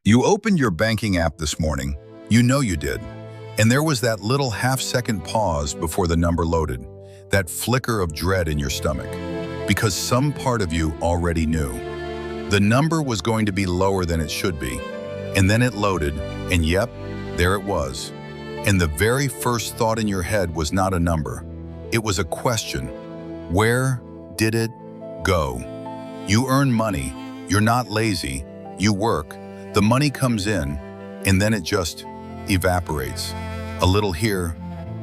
You opened your banking app this morning. You know you did. And there was that little half-second pause before the number loaded, that flicker of dread in your stomach, because some part of you already knew. The number was going to be lower than it should be. And then it loaded, and yep, there it was. And the very first thought in your head was not a number. It was a question. Where did it go? You earn money. You're not lazy. You work. The money comes in, and then it just evaporates. A little here,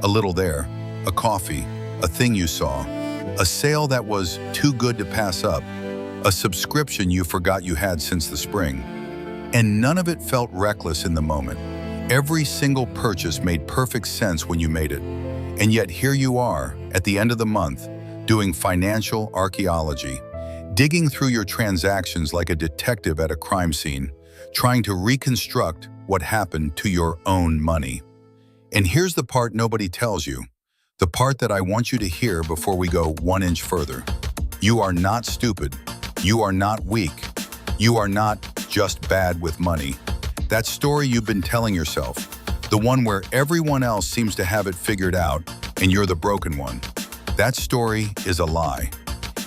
a little there, a coffee, a thing you saw, a sale that was too good to pass up, a subscription you forgot you had since the spring. And none of it felt reckless in the moment. Every single purchase made perfect sense when you made it. And yet here you are, at the end of the month, doing financial archaeology, digging through your transactions like a detective at a crime scene, trying to reconstruct what happened to your own money. And here's the part nobody tells you, the part that I want you to hear before we go 1 inch further. You are not stupid. You are not weak. You are not just bad with money. That story you've been telling yourself, the one where everyone else seems to have it figured out and you're the broken one, that story is a lie.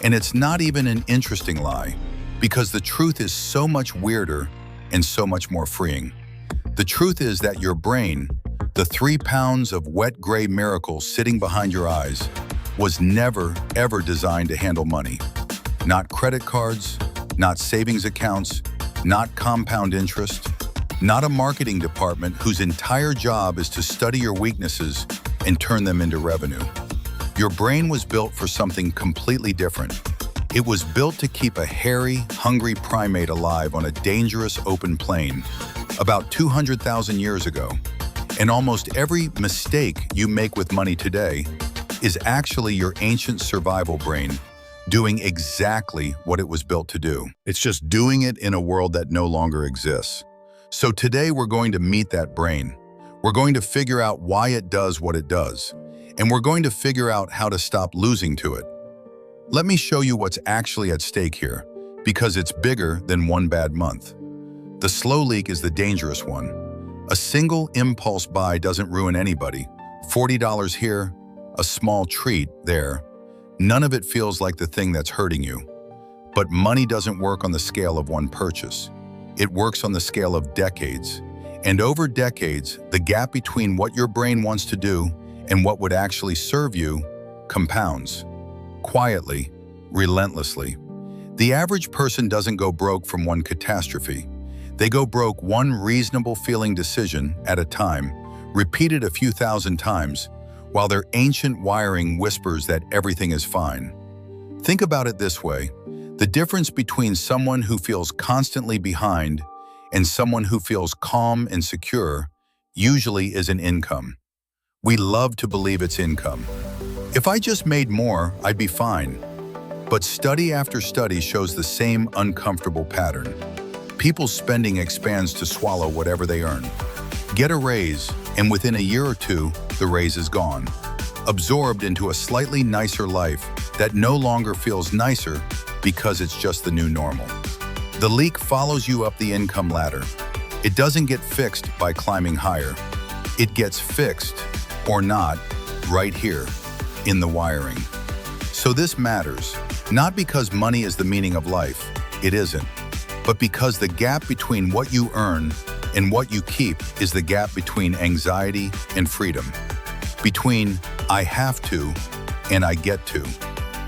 And it's not even an interesting lie, because the truth is so much weirder and so much more freeing. The truth is that your brain, the 3 pounds of wet gray miracle sitting behind your eyes, was never, ever designed to handle money. Not credit cards, not savings accounts, not compound interest, not a marketing department whose entire job is to study your weaknesses and turn them into revenue. Your brain was built for something completely different. It was built to keep a hairy, hungry primate alive on a dangerous open plain about 200,000 years ago. And almost every mistake you make with money today is actually your ancient survival brain doing exactly what it was built to do. It's just doing it in a world that no longer exists. So today we're going to meet that brain. We're going to figure out why it does what it does. And we're going to figure out how to stop losing to it. Let me show you what's actually at stake here, because it's bigger than one bad month. The slow leak is the dangerous one. A single impulse buy doesn't ruin anybody. $40 here, a small treat there. None of it feels like the thing that's hurting you. But money doesn't work on the scale of one purchase. It works on the scale of decades. And over decades, the gap between what your brain wants to do and what would actually serve you compounds. Quietly, relentlessly. The average person doesn't go broke from one catastrophe. They go broke one reasonable feeling decision at a time, repeated a few thousand times, while their ancient wiring whispers that everything is fine. Think about it this way. The difference between someone who feels constantly behind and someone who feels calm and secure usually is an income. We love to believe it's income. If I just made more, I'd be fine. But study after study shows the same uncomfortable pattern. People's spending expands to swallow whatever they earn. Get a raise, and within a year or two, the raise is gone. Absorbed into a slightly nicer life that no longer feels nicer because it's just the new normal. The leak follows you up the income ladder. It doesn't get fixed by climbing higher. It gets fixed, or not, right here, in the wiring. So this matters, not because money is the meaning of life, it isn't, but because the gap between what you earn and what you keep is the gap between anxiety and freedom, between I have to and I get to,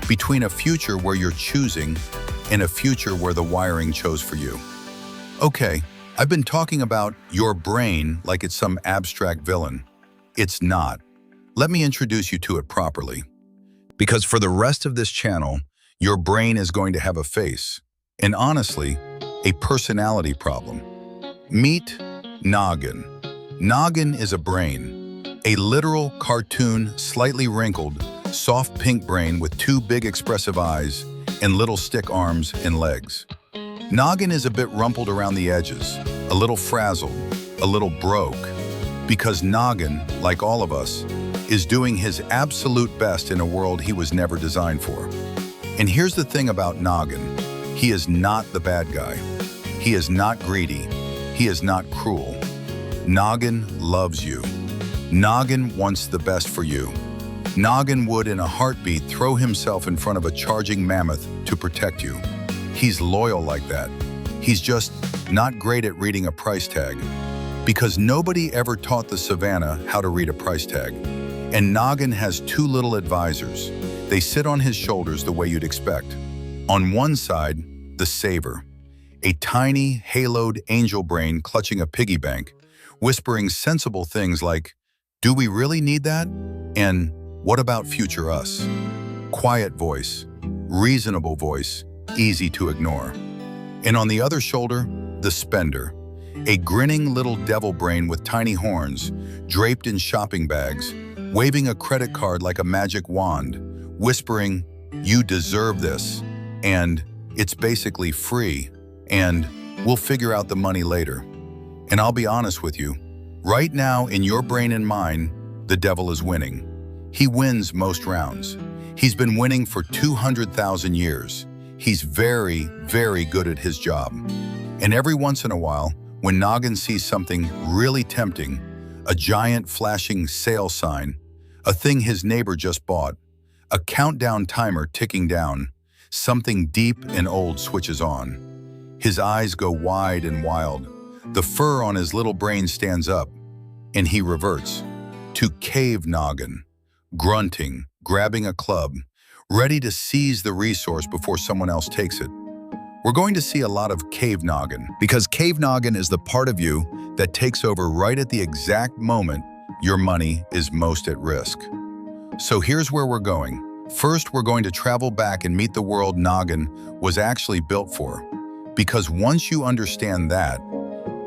between a future where you're choosing and a future where the wiring chose for you. Okay, I've been talking about your brain like it's some abstract villain. It's not. Let me introduce you to it properly. Because for the rest of this channel, your brain is going to have a face, and honestly, a personality problem. Meet Noggin. Noggin is a brain, a literal cartoon, slightly wrinkled, soft pink brain with 2 big expressive eyes and little stick arms and legs. Noggin is a bit rumpled around the edges, a little frazzled, a little broke, because Noggin, like all of us, is doing his absolute best in a world he was never designed for. And here's the thing about Noggin. He is not the bad guy. He is not greedy. he is not cruel. Noggin loves you. Noggin wants the best for you. Noggin would, in a heartbeat, throw himself in front of a charging mammoth to protect you. He's loyal like that. He's just not great at reading a price tag. Because nobody ever taught the savanna how to read a price tag. And Noggin has two little advisors. They sit on his shoulders the way you'd expect. On one side, the saver, a tiny, haloed angel brain clutching a piggy bank, whispering sensible things like, "Do we really need that?" And "What about future us?" Quiet voice, reasonable voice, easy to ignore. And on the other shoulder, the spender, a grinning little devil brain with tiny horns, draped in shopping bags, waving a credit card like a magic wand, whispering, "You deserve this," and "It's basically free," and "We'll figure out the money later." And I'll be honest with you, right now in your brain and mine, the devil is winning. He wins most rounds. He's been winning for 200,000 years. He's very, very good at his job. And every once in a while, when Noggin sees something really tempting, a giant flashing sale sign, a thing his neighbor just bought, a countdown timer ticking down, something deep and old switches on. His eyes go wide and wild. The fur on his little brain stands up, and he reverts to Cave Noggin, grunting, grabbing a club, ready to seize the resource before someone else takes it. We're going to see a lot of Cave Noggin, because Cave Noggin is the part of you that takes over right at the exact moment your money is most at risk. So here's where we're going. First, we're going to travel back and meet the world Noggin was actually built for. Because once you understand that,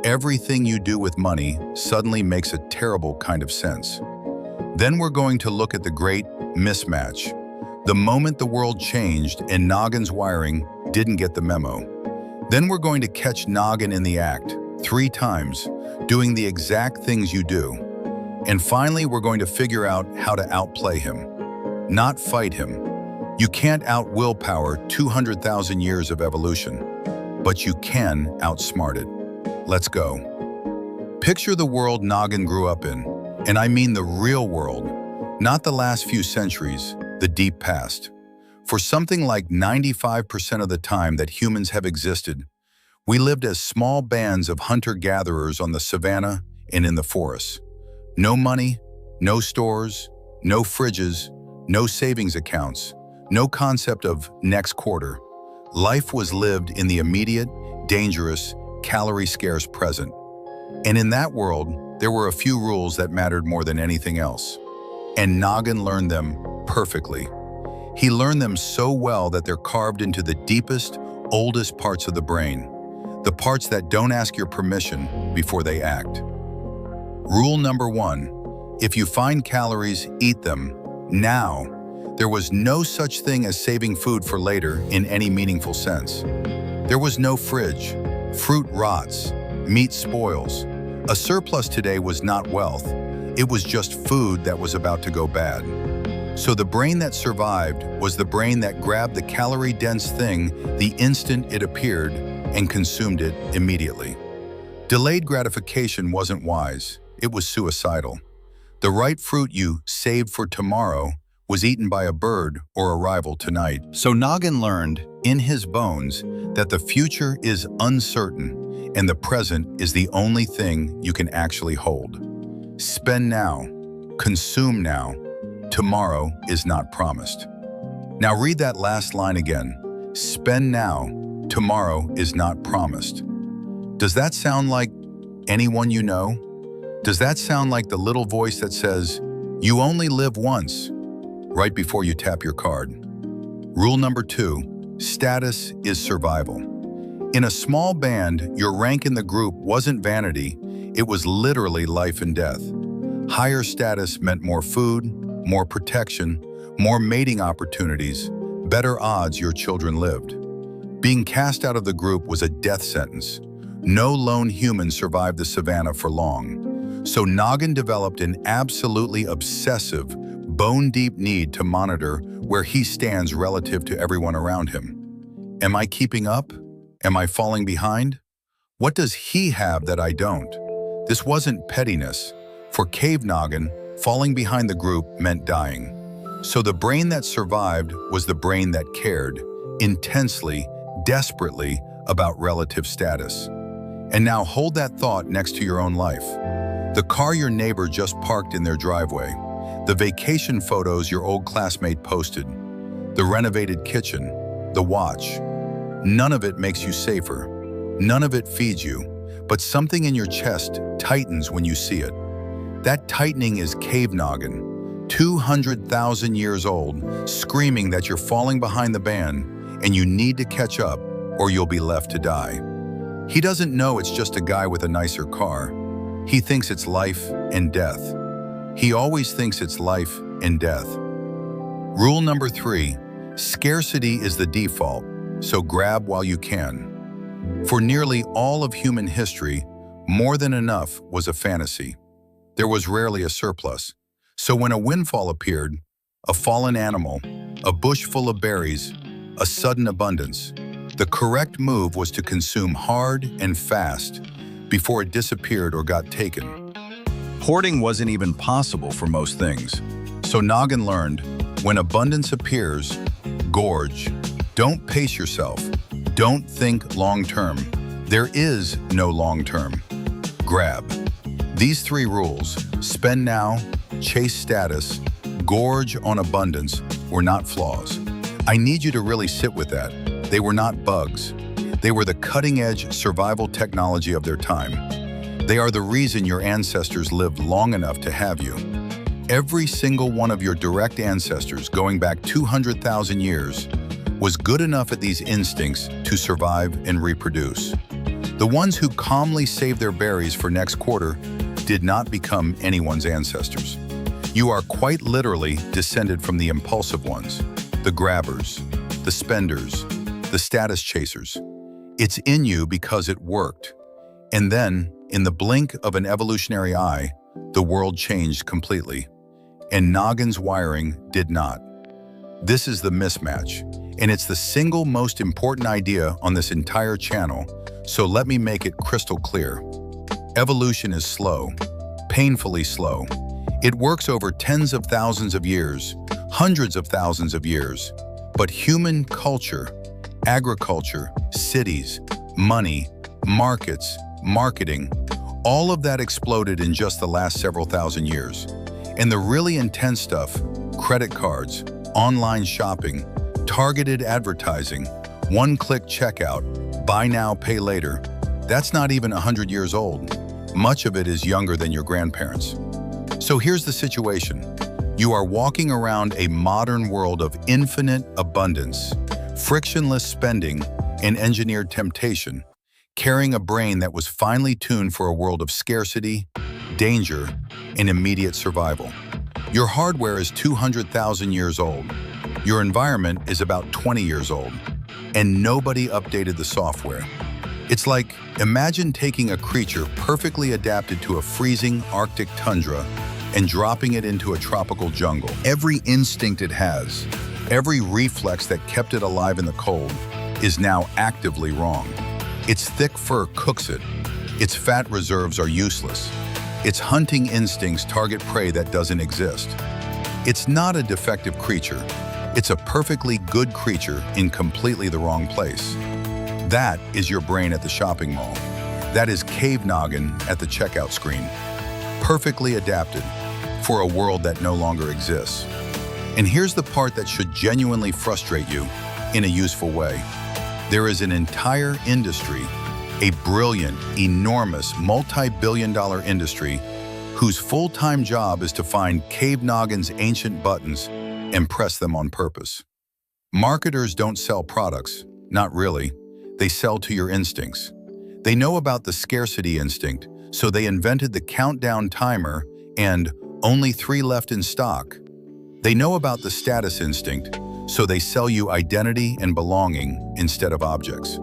everything you do with money suddenly makes a terrible kind of sense. Then we're going to look at the great mismatch, the moment the world changed and Noggin's wiring didn't get the memo. Then we're going to catch Noggin in the act, 3 times, doing the exact things you do. And finally, we're going to figure out how to outplay him, not fight him. You can't out-willpower 200,000 years of evolution, but you can outsmart it. Let's go. Picture the world Noggin grew up in, and I mean the real world, not the last few centuries, the deep past. For something like 95% of the time that humans have existed, we lived as small bands of hunter-gatherers on the savanna and in the forests. No money, no stores, no fridges, no savings accounts, no concept of next quarter. Life was lived in the immediate, dangerous, calorie-scarce present. And in that world, there were a few rules that mattered more than anything else. And Noggin learned them perfectly. He learned them so well that they're carved into the deepest, oldest parts of the brain, the parts that don't ask your permission before they act. Rule number 1, if you find calories, eat them now. There was no such thing as saving food for later in any meaningful sense. There was no fridge. Fruit rots, meat spoils. A surplus today was not wealth. It was just food that was about to go bad. So the brain that survived was the brain that grabbed the calorie-dense thing the instant it appeared and consumed it immediately. Delayed gratification wasn't wise. It was suicidal. The right fruit you saved for tomorrow was eaten by a bird or a rival tonight. So Noggin learned, in his bones, that the future is uncertain and the present is the only thing you can actually hold. Spend now, consume now, tomorrow is not promised. Now read that last line again. Spend now, tomorrow is not promised. Does that sound like anyone you know? Does that sound like the little voice that says, "You only live once," right before you tap your card? Rule number 2, status is survival. In a small band, your rank in the group wasn't vanity, it was literally life and death. Higher status meant more food, more protection, more mating opportunities, better odds your children lived. Being cast out of the group was a death sentence. No lone human survived the savanna for long. So Noggin developed an absolutely obsessive, bone-deep need to monitor where he stands relative to everyone around him. Am I keeping up? Am I falling behind? What does he have that I don't? This wasn't pettiness. For Cave Noggin, falling behind the group meant dying. So the brain that survived was the brain that cared, intensely, desperately, about relative status. And now hold that thought next to your own life. The car your neighbor just parked in their driveway, the vacation photos your old classmate posted, the renovated kitchen, the watch. None of it makes you safer. None of it feeds you, but something in your chest tightens when you see it. That tightening is Cave Noggin, 200,000 years old, screaming that you're falling behind the band and you need to catch up or you'll be left to die. He doesn't know it's just a guy with a nicer car. He thinks it's life and death. He always thinks it's life and death. Rule number 3, scarcity is the default, so grab while you can. For nearly all of human history, more than enough was a fantasy. There was rarely a surplus. So when a windfall appeared, a fallen animal, a bush full of berries, a sudden abundance, the correct move was to consume hard and fast before it disappeared or got taken. Hoarding wasn't even possible for most things. So Noggin learned, when abundance appears, gorge. Don't pace yourself. Don't think long-term. There is no long-term. Grab. These 3 rules, spend now, chase status, gorge on abundance, were not flaws. I need you to really sit with that. They were not bugs. They were the cutting-edge survival technology of their time. They are the reason your ancestors lived long enough to have you. Every single one of your direct ancestors, going back 200,000 years, was good enough at these instincts to survive and reproduce. The ones who calmly saved their berries for next quarter did not become anyone's ancestors. You are quite literally descended from the impulsive ones, the grabbers, the spenders, the status chasers. It's in you because it worked. And then, in the blink of an evolutionary eye, the world changed completely. And Noggin's wiring did not. This is the mismatch, and it's the single most important idea on this entire channel, so let me make it crystal clear. Evolution is slow, painfully slow. It works over tens of thousands of years, hundreds of thousands of years. But human culture, agriculture, cities, money, markets, marketing, all of that exploded in just the last several thousand years. And the really intense stuff, credit cards, online shopping, targeted advertising, one-click checkout, buy now, pay later, that's not even 100 years old. Much of it is younger than your grandparents. So here's the situation. You are walking around a modern world of infinite abundance, frictionless spending, and engineered temptation, carrying a brain that was finely tuned for a world of scarcity, danger, and immediate survival. Your hardware is 200,000 years old. Your environment is about 20 years old, and nobody updated the software. It's like, imagine taking a creature perfectly adapted to a freezing Arctic tundra and dropping it into a tropical jungle. Every instinct it has, every reflex that kept it alive in the cold, is now actively wrong. Its thick fur cooks it. Its fat reserves are useless. Its hunting instincts target prey that doesn't exist. It's not a defective creature. It's a perfectly good creature in completely the wrong place. That is your brain at the shopping mall. That is Cave Noggin at the checkout screen. Perfectly adapted for a world that no longer exists. And here's the part that should genuinely frustrate you in a useful way. There is an entire industry, a brilliant, enormous, multi-billion-dollar industry whose full-time job is to find Cave Noggin's ancient buttons and press them on purpose. Marketers don't sell products, not really. They sell to your instincts. They know about the scarcity instinct, so they invented the countdown timer and only 3 left in stock. They know about the status instinct, so they sell you identity and belonging instead of objects.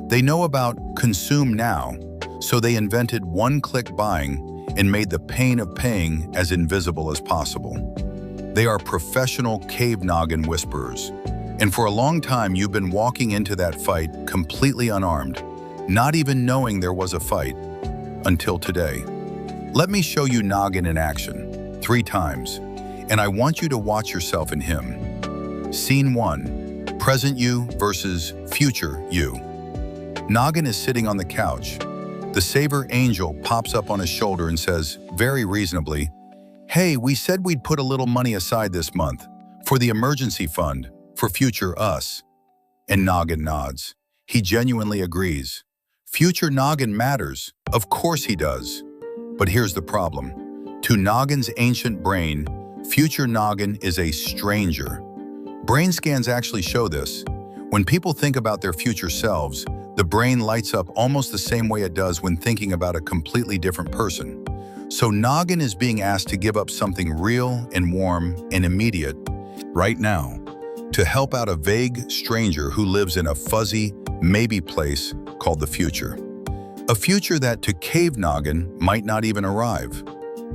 They know about consume now, so they invented one-click buying and made the pain of paying as invisible as possible. They are professional Cave Noggin whisperers. And for a long time, you've been walking into that fight completely unarmed, not even knowing there was a fight, until today. Let me show you Noggin in action, 3 times, and I want you to watch yourself in him. Scene 1, present you versus future you. Noggin is sitting on the couch. The saver angel pops up on his shoulder and says, very reasonably, "Hey, we said we'd put a little money aside this month for the emergency fund for future us." And Noggin nods. He genuinely agrees. Future Noggin matters. Of course he does. But here's the problem. To Noggin's ancient brain, future Noggin is a stranger. Brain scans actually show this. When people think about their future selves, the brain lights up almost the same way it does when thinking about a completely different person. So Noggin is being asked to give up something real and warm and immediate right now to help out a vague stranger who lives in a fuzzy, maybe place called the future. A future that to Cave Noggin might not even arrive.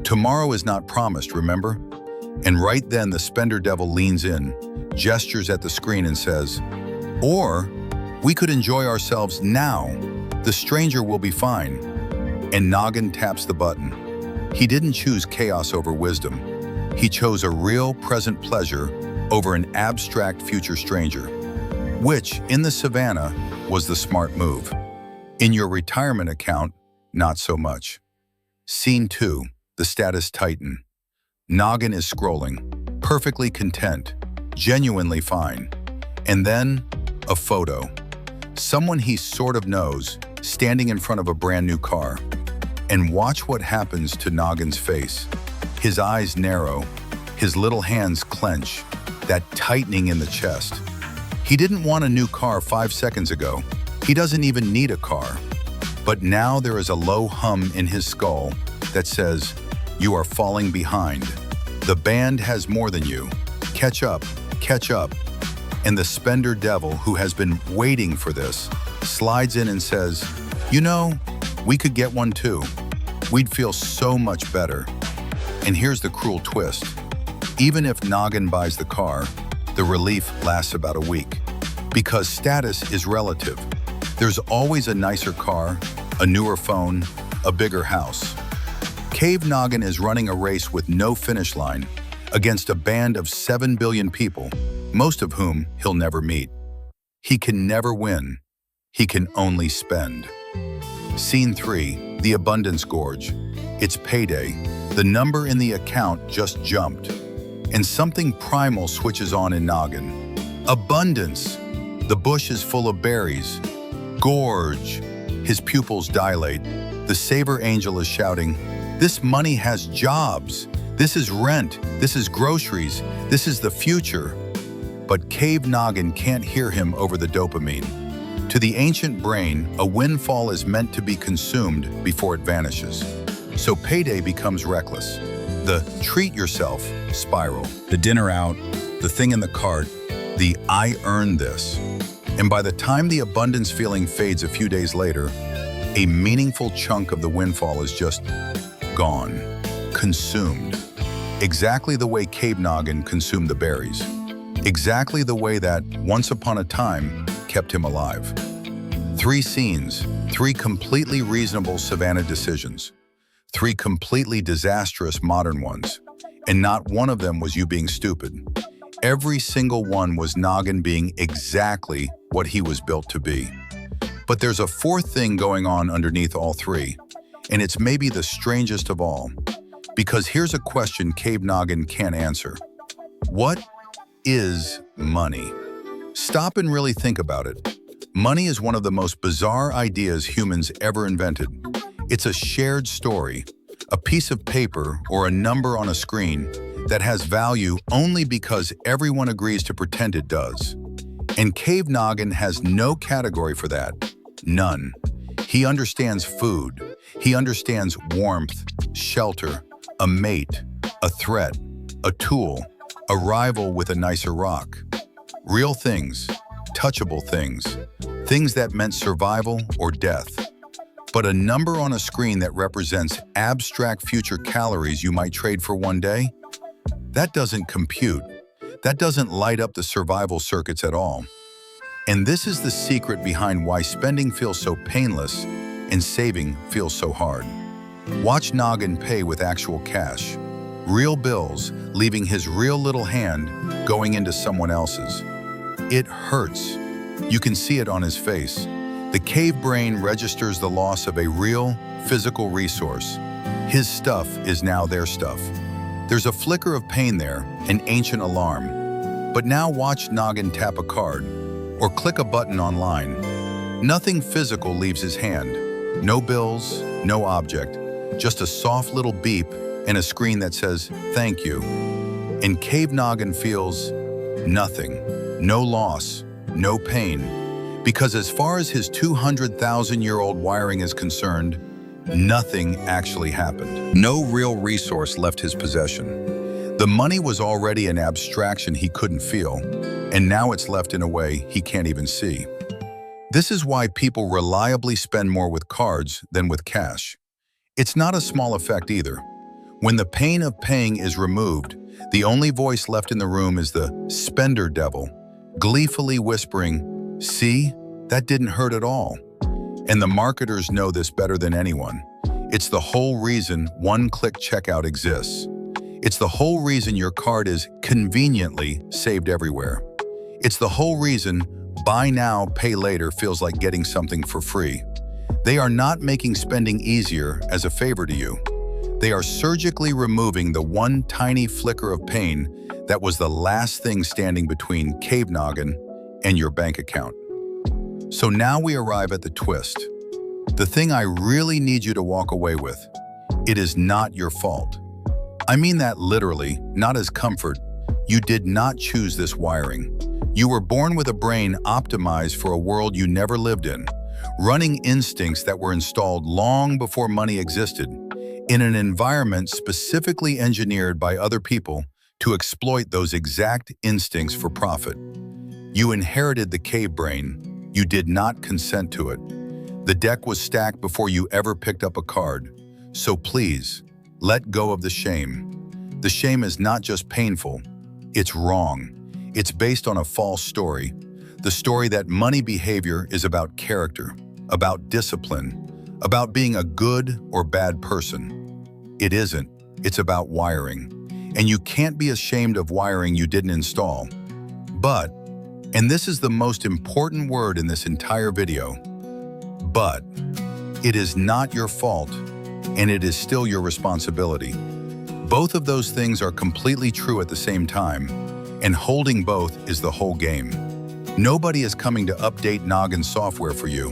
Tomorrow is not promised, remember? And right then the spender devil leans in, gestures at the screen and says, "Or we could enjoy ourselves now. The stranger will be fine." And Noggin taps the button. He didn't choose chaos over wisdom. He chose a real present pleasure over an abstract future stranger, which, in the savanna, was the smart move. In your retirement account, not so much. Scene 2, the status titan. Noggin is scrolling, perfectly content, genuinely fine. And then, a photo. Someone he sort of knows, standing in front of a brand new car. And watch what happens to Noggin's face. His eyes narrow, his little hands clench, that tightening in the chest. He didn't want a new car 5 seconds ago. He doesn't even need a car. But now there is a low hum in his skull that says, "You are falling behind. The band has more than you. Catch up, catch up." And the spender devil, who has been waiting for this, slides in and says, "You know, we could get one too. We'd feel so much better." And here's the cruel twist. Even if Noggin buys the car, the relief lasts about a week. Because status is relative. There's always a nicer car, a newer phone, a bigger house. Cave Noggin is running a race with no finish line against a band of 7 billion people, most of whom he'll never meet. He can never win. He can only spend. Scene 3, the abundance gorge. It's payday. The number in the account just jumped. And something primal switches on in Noggin. Abundance. The bush is full of berries. Gorge. His pupils dilate. The saver angel is shouting, "This money has jobs. This is rent. This is groceries. This is the future." But Cave Noggin can't hear him over the dopamine. To the ancient brain, a windfall is meant to be consumed before it vanishes. So payday becomes reckless. The treat yourself spiral. The dinner out, the thing in the cart, the "I earned this." And by the time the abundance feeling fades a few days later, a meaningful chunk of the windfall is just gone, consumed. Exactly the way Cave Noggin consumed the berries. Exactly the way that, once upon a time, kept him alive. 3 scenes, 3 completely reasonable savanna decisions. 3 completely disastrous modern ones. And not one of them was you being stupid. Every single one was Noggin being exactly what he was built to be. But there's a 4th thing going on underneath all 3, and it's maybe the strangest of all. Because here's a question Cave Noggin can't answer. What is money? Stop and really think about it. Money is one of the most bizarre ideas humans ever invented. It's a shared story, a piece of paper or a number on a screen that has value only because everyone agrees to pretend it does. And Cave Noggin has no category for that. None. He understands food. He understands warmth, shelter, a mate, a threat, a tool, a rival with a nicer rock. Real things, touchable things, things that meant survival or death. But a number on a screen that represents abstract future calories you might trade for one day? That doesn't compute. That doesn't light up the survival circuits at all. And this is the secret behind why spending feels so painless and saving feels so hard. Watch Noggin pay with actual cash. Real bills leaving his real little hand going into someone else's. It hurts. You can see it on his face. The cave brain registers the loss of a real, physical resource. His stuff is now their stuff. There's a flicker of pain there, an ancient alarm. But now watch Noggin tap a card or click a button online. Nothing physical leaves his hand. No bills, no object, just a soft little beep and a screen that says, "Thank you." And Cave Noggin feels nothing, no loss, no pain. Because as far as his 200,000-year-old wiring is concerned, nothing actually happened. No real resource left his possession. The money was already an abstraction he couldn't feel, and now it's left in a way he can't even see. This is why people reliably spend more with cards than with cash. It's not a small effect either. When the pain of paying is removed, the only voice left in the room is the spender devil, gleefully whispering, "See, that didn't hurt at all." And the marketers know this better than anyone. It's the whole reason one-click checkout exists. It's the whole reason your card is conveniently saved everywhere. It's the whole reason buy now, pay later feels like getting something for free. They are not making spending easier as a favor to you. They are surgically removing the one tiny flicker of pain that was the last thing standing between Cave Noggin and your bank account. So now we arrive at the twist. The thing I really need you to walk away with. It is not your fault. I mean that literally, not as comfort. You did not choose this wiring. You were born with a brain optimized for a world you never lived in, running instincts that were installed long before money existed, in an environment specifically engineered by other people to exploit those exact instincts for profit. You inherited the cave brain. You did not consent to it. The deck was stacked before you ever picked up a card. So please, let go of the shame. The shame is not just painful, it's wrong. It's based on a false story. The story that money behavior is about character, about discipline, about being a good or bad person. It isn't. It's about wiring. And you can't be ashamed of wiring you didn't install. But, and this is the most important word in this entire video, but it is not your fault, and it is still your responsibility. Both of those things are completely true at the same time, and holding both is the whole game. Nobody is coming to update Noggin software for you.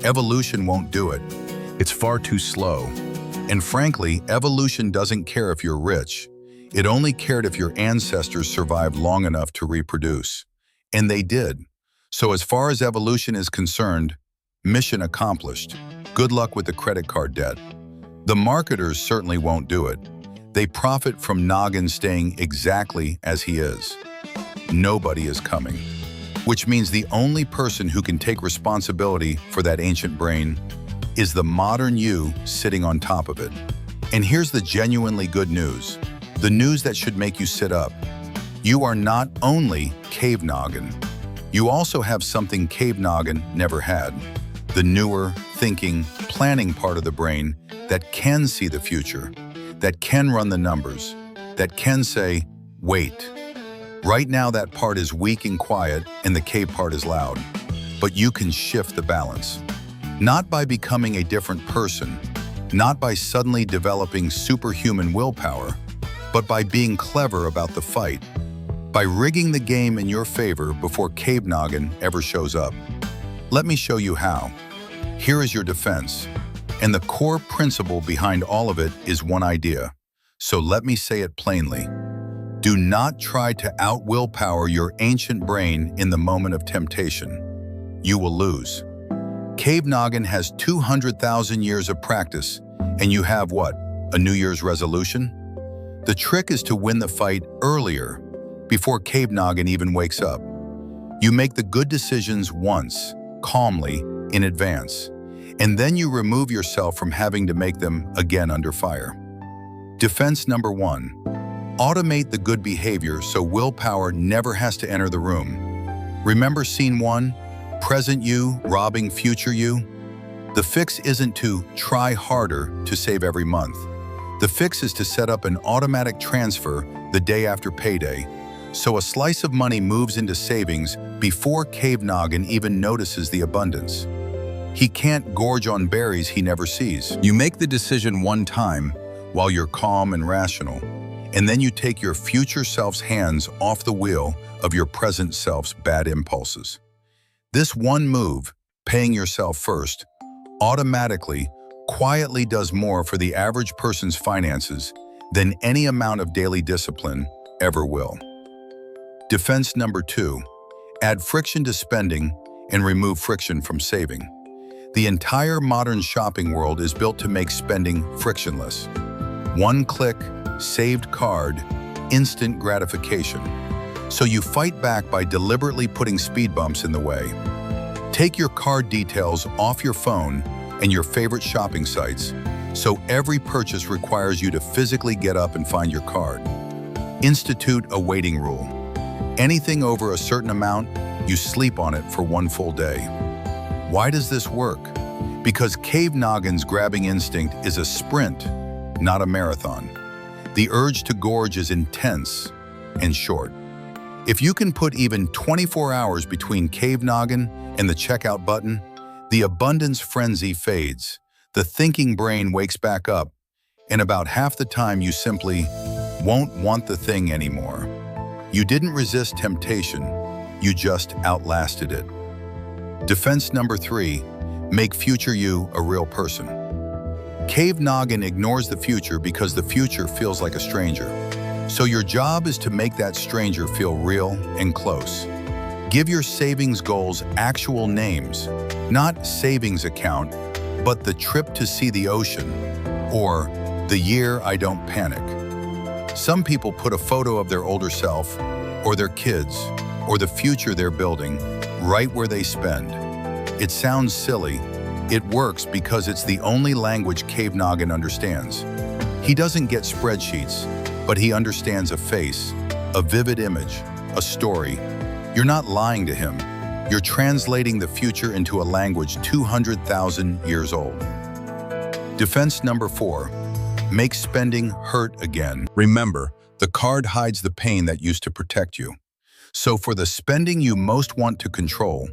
Evolution won't do it. It's far too slow. And frankly, evolution doesn't care if you're rich. It only cared if your ancestors survived long enough to reproduce. And they did. So as far as evolution is concerned, mission accomplished. Good luck with the credit card debt. The marketers certainly won't do it. They profit from Noggin staying exactly as he is. Nobody is coming. Which means the only person who can take responsibility for that ancient brain is the modern you sitting on top of it. And here's the genuinely good news. The news that should make you sit up. You are not only Cave Noggin. You also have something Cave Noggin never had. The newer, thinking, planning part of the brain that can see the future, that can run the numbers, that can say, wait. Right now that part is weak and quiet and the cave part is loud. But you can shift the balance. Not by becoming a different person, not by suddenly developing superhuman willpower, but by being clever about the fight, by rigging the game in your favor before Cave Noggin ever shows up. Let me show you how. Here is your defense. And the core principle behind all of it is one idea. So let me say it plainly. Do not try to out-willpower your ancient brain in the moment of temptation. You will lose. Cave Noggin has 200,000 years of practice, and you have what? A New Year's resolution? The trick is to win the fight earlier, before Cave Noggin even wakes up. You make the good decisions once, calmly, in advance, and then you remove yourself from having to make them again under fire. Defense number 1. Automate the good behavior so willpower never has to enter the room. Remember scene 1? present you robbing future you? The fix isn't to try harder to save every month. The fix is to set up an automatic transfer the day after payday, so a slice of money moves into savings before Cave Noggin even notices the abundance. He can't gorge on berries he never sees. You make the decision one time while you're calm and rational, and then you take your future self's hands off the wheel of your present self's bad impulses. This one move, paying yourself first, automatically, quietly does more for the average person's finances than any amount of daily discipline ever will. Defense number 2, add friction to spending and remove friction from saving. The entire modern shopping world is built to make spending frictionless. One click, saved card, instant gratification. So you fight back by deliberately putting speed bumps in the way. Take your card details off your phone and your favorite shopping sites, so every purchase requires you to physically get up and find your card. Institute a waiting rule. Anything over a certain amount, you sleep on it for one full day. Why does this work? Because Cave Noggin's grabbing instinct is a sprint, not a marathon. The urge to gorge is intense and short. If you can put even 24 hours between Cave Noggin and the checkout button, the abundance frenzy fades, the thinking brain wakes back up, and about half the time you simply won't want the thing anymore. You didn't resist temptation, you just outlasted it. Defense number 3, make future you a real person. Cave Noggin ignores the future because the future feels like a stranger. So your job is to make that stranger feel real and close. Give your savings goals actual names, not savings account, but the trip to see the ocean, or the year I don't panic. Some people put a photo of their older self, or their kids, or the future they're building, right where they spend. It sounds silly. It works because it's the only language Cave Noggin understands. He doesn't get spreadsheets, but he understands a face, a vivid image, a story. You're not lying to him. You're translating the future into a language 200,000 years old. Defense number 4, make spending hurt again. Remember, the card hides the pain that used to protect you. So for the spending you most want to control,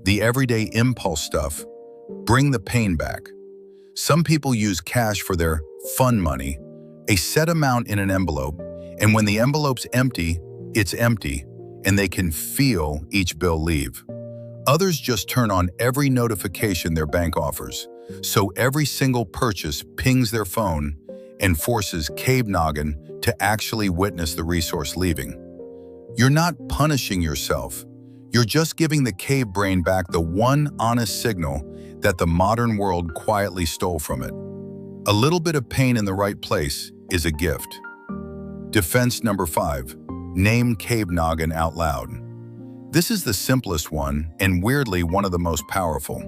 the everyday impulse stuff, bring the pain back. Some people use cash for their fun money, a set amount in an envelope, and when the envelope's empty, it's empty, and they can feel each bill leave. Others just turn on every notification their bank offers, so every single purchase pings their phone and forces Cave Noggin to actually witness the resource leaving. You're not punishing yourself. You're just giving the cave brain back the one honest signal that the modern world quietly stole from it. A little bit of pain in the right place is a gift. Defense number 5, name Cave Noggin out loud. This is the simplest one and weirdly one of the most powerful.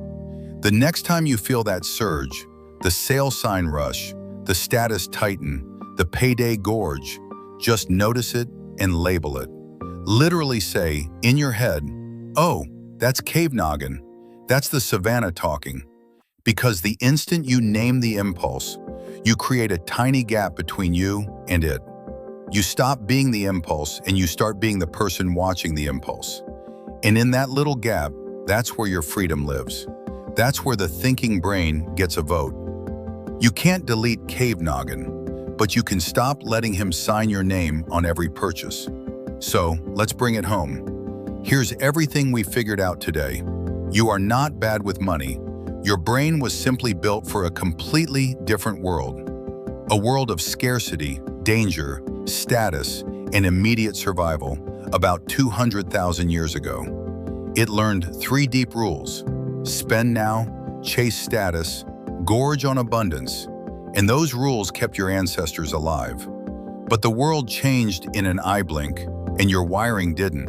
The next time you feel that surge, the sale sign rush, the status tighten, the payday gorge, just notice it and label it. Literally say, in your head, oh, that's Cave Noggin. That's the savanna talking. Because the instant you name the impulse, you create a tiny gap between you and it. You stop being the impulse and you start being the person watching the impulse. And in that little gap, that's where your freedom lives. That's where the thinking brain gets a vote. You can't delete Cave Noggin, but you can stop letting him sign your name on every purchase. So let's bring it home. Here's everything we figured out today. You are not bad with money. Your brain was simply built for a completely different world. A world of scarcity, danger, status, and immediate survival about 200,000 years ago. It learned 3 deep rules: spend now, chase status, gorge on abundance, and those rules kept your ancestors alive. But the world changed in an eye blink, and your wiring didn't.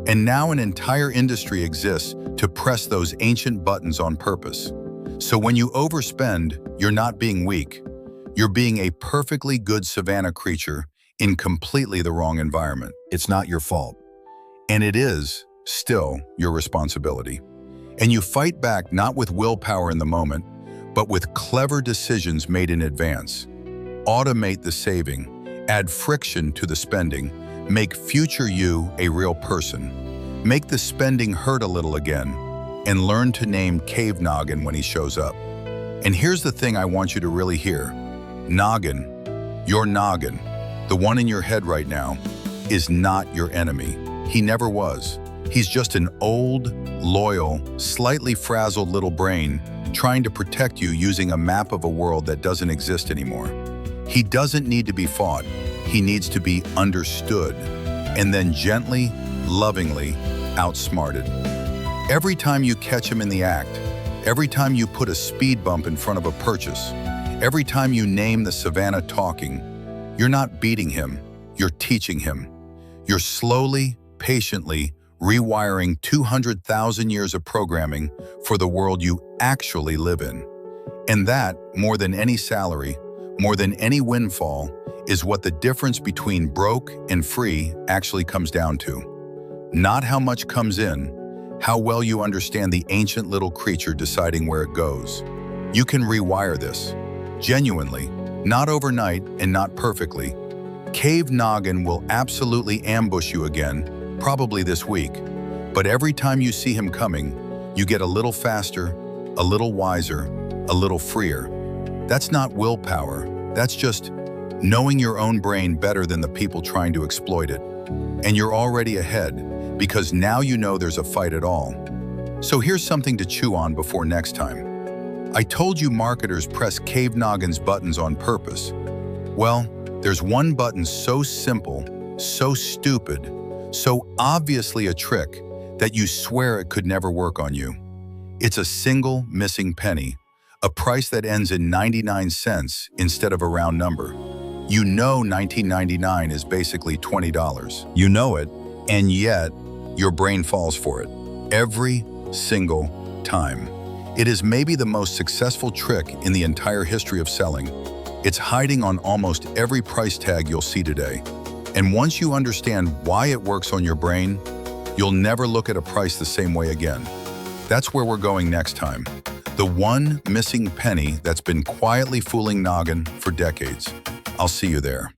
And now an entire industry exists to press those ancient buttons on purpose. So when you overspend, you're not being weak. You're being a perfectly good savanna creature in completely the wrong environment. It's not your fault. And it is still your responsibility. And you fight back not with willpower in the moment, but with clever decisions made in advance. Automate the saving, add friction to the spending, make future you a real person. Make the spending hurt a little again, and learn to name Cave Noggin when he shows up. And here's the thing I want you to really hear. Noggin, your noggin, the one in your head right now, is not your enemy. He never was. He's just an old, loyal, slightly frazzled little brain trying to protect you using a map of a world that doesn't exist anymore. He doesn't need to be fought. He needs to be understood, and then gently, lovingly outsmarted. Every time you catch him in the act, every time you put a speed bump in front of a purchase, every time you name the savanna talking, you're not beating him, you're teaching him. You're slowly, patiently rewiring 200,000 years of programming for the world you actually live in. And that, more than any salary, more than any windfall, is what the difference between broke and free actually comes down to. Not how much comes in, how well you understand the ancient little creature deciding where it goes. You can rewire this, genuinely, not overnight and not perfectly. Cave Noggin will absolutely ambush you again, probably this week. But every time you see him coming, you get a little faster, a little wiser, a little freer. That's not willpower, that's just knowing your own brain better than the people trying to exploit it. And you're already ahead, because now you know there's a fight at all. So here's something to chew on before next time. I told you marketers press Cave Noggin's buttons on purpose. Well, there's one button so simple, so stupid, so obviously a trick that you swear it could never work on you. It's a single missing penny, a price that ends in 99 cents instead of a round number. You know $19.99 is basically $20. You know it, and yet your brain falls for it every single time. It is maybe the most successful trick in the entire history of selling. It's hiding on almost every price tag you'll see today. And once you understand why it works on your brain, you'll never look at a price the same way again. That's where we're going next time. The one missing penny that's been quietly fooling Noggin for decades. I'll see you there.